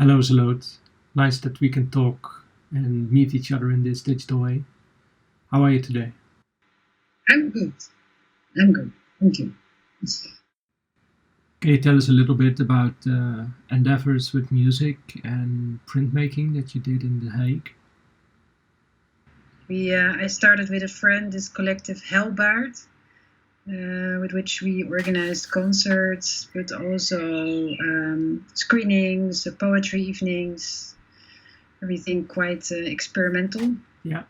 Hello, Zeloot. Nice that we can talk and meet each other in this digital way. How are you today? I'm good. I'm good. Thank you. Can you tell us a little bit about endeavors with music and printmaking that you did in The Hague? I started with a friend this collective Hellbaard, with which we organized concerts, but also screenings, poetry evenings, everything quite experimental. Yeah.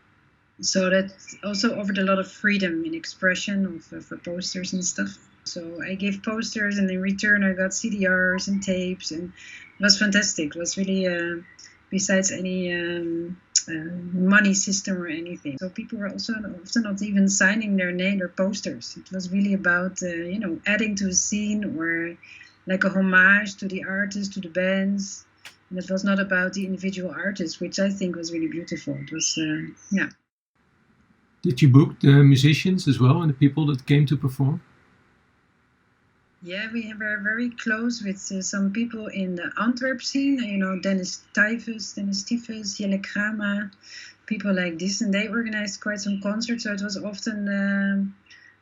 So that also offered a lot of freedom in expression for posters and stuff. So I gave posters, and in return I got CDRs and tapes, and it was fantastic. It was really, besides any money system or anything. So people were also often not even signing their name, their posters. It was really about, adding to a scene or like a homage to the artist, to the bands. And it was not about the individual artist, which I think was really beautiful. It was, yeah. Did you book the musicians as well and the people that came to perform? Yeah, we were very close with some people in the Antwerp scene, Dennis Tyfus, Jelle Krama, people like this, and they organized quite some concerts, so it was often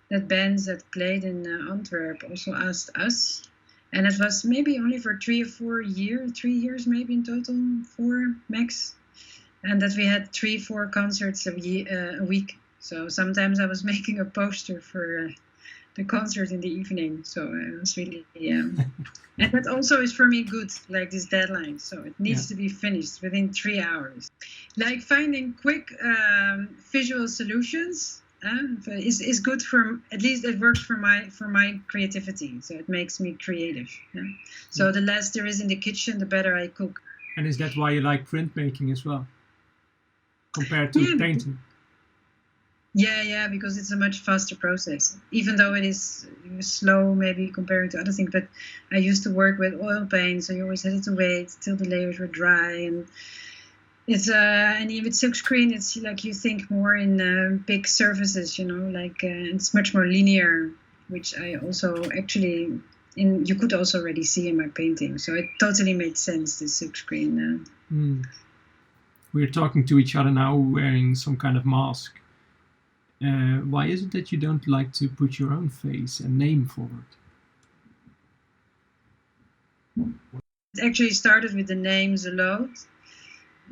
that bands that played in Antwerp also asked us, and it was maybe only for 3 or 4 years, 3 years maybe in total, 4 max, and that we had 3-4 concerts a week, so sometimes I was making a poster for the concert in the evening, so it was really and that also is for me good, like this deadline, so it needs to be finished within 3 hours. Like finding quick visual solutions is good, for at least it works for my creativity, so it makes me creative. So the less there is in the kitchen, the better I cook. And is that why you like printmaking as well, compared to painting? Yeah, because it's a much faster process, even though it is slow maybe comparing to other things. But I used to work with oil paint, so you always had to wait till the layers were dry. And it's and with silkscreen, it's like you think more in big surfaces, it's much more linear, which I also actually you could also already see in my painting. So it totally made sense, the silkscreen. We're talking to each other now wearing some kind of mask. Why is it that you don't like to put your own face and name forward? It actually started with the name Zeloot.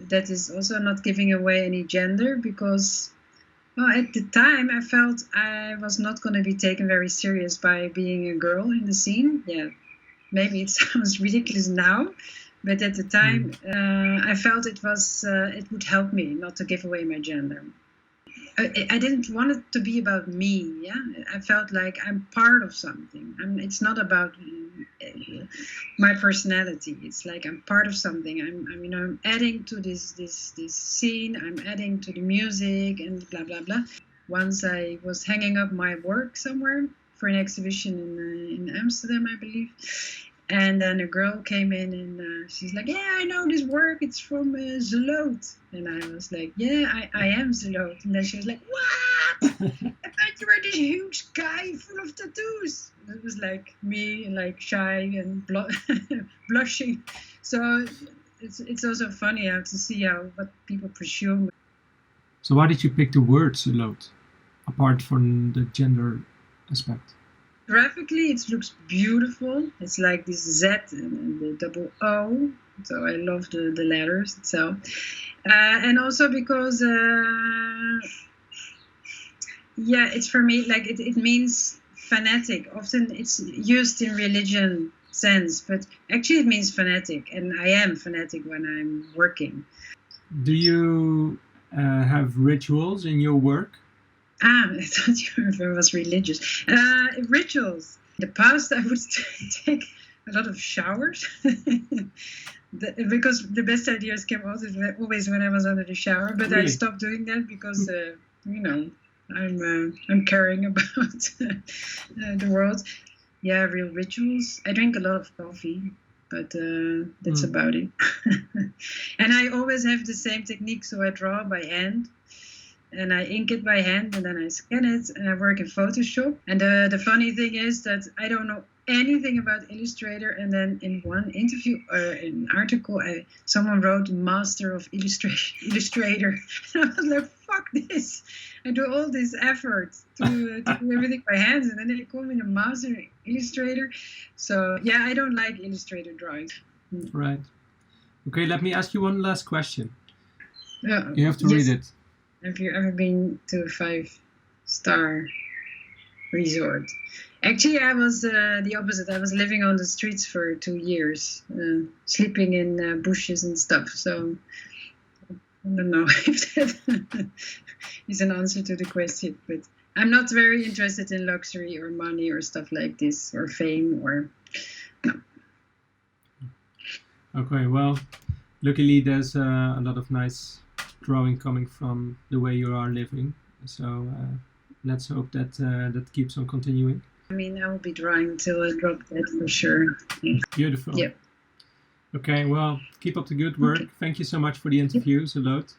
That is also not giving away any gender, because at the time I felt I was not going to be taken very serious by being a girl in the scene. Yeah, maybe it sounds ridiculous now, but at the time I felt it would help me not to give away my gender. I didn't want it to be about me. Yeah, I felt like I'm part of something. It's not about my personality. It's like I'm part of something. I'm adding to this scene. I'm adding to the music and blah blah blah. Once I was hanging up my work somewhere for an exhibition in Amsterdam, I believe. And then a girl came in and she's like, yeah, I know this work. It's from Zeloot. And I was like, yeah, I am Zeloot. And then she was like, what? I thought you were this huge guy full of tattoos. And it was like me, like shy and blushing. So it's also funny how to see what people presume. So why did you pick the word Zeloot, apart from the gender aspect? Graphically, it looks beautiful. It's like this Z and the double O. So I love the letters itself. And also because, it's for me, like it means fanatic. Often it's used in religion sense, but actually it means fanatic. And I am fanatic when I'm working. Do you have rituals in your work? I thought you was religious. Rituals. In the past, I would take a lot of showers because the best ideas came always when I was under the shower. But really? I stopped doing that because, I'm caring about the world. Yeah, real rituals. I drink a lot of coffee, but that's about it. And I always have the same technique, so I draw by hand. And I ink it by hand, and then I scan it, and I work in Photoshop. And the funny thing is that I don't know anything about Illustrator. And then in one interview or an article, someone wrote Master of Illustrator. And I was like, fuck this. I do all this effort to do everything by hands, and then they call me a Master Illustrator. So yeah, I don't like Illustrator drawings. Right. Okay, let me ask you one last question. You You have to read it. Have you ever been to a 5-star resort? Actually, I was the opposite. I was living on the streets for 2 years, sleeping in bushes and stuff. So I don't know if that is an answer to the question. But I'm not very interested in luxury or money or stuff like this, or fame, or no. Okay, well, luckily there's a lot of nice drawing coming from the way you are living. So let's hope that that keeps on continuing. I mean, I will be drawing till I drop dead for sure. Beautiful. Yep. Okay, well, keep up the good work. Okay. Thank you so much for the interview, Zeloot.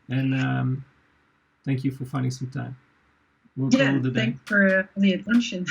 And thank you for finding some time. We'll call it a day. Thanks for the attention.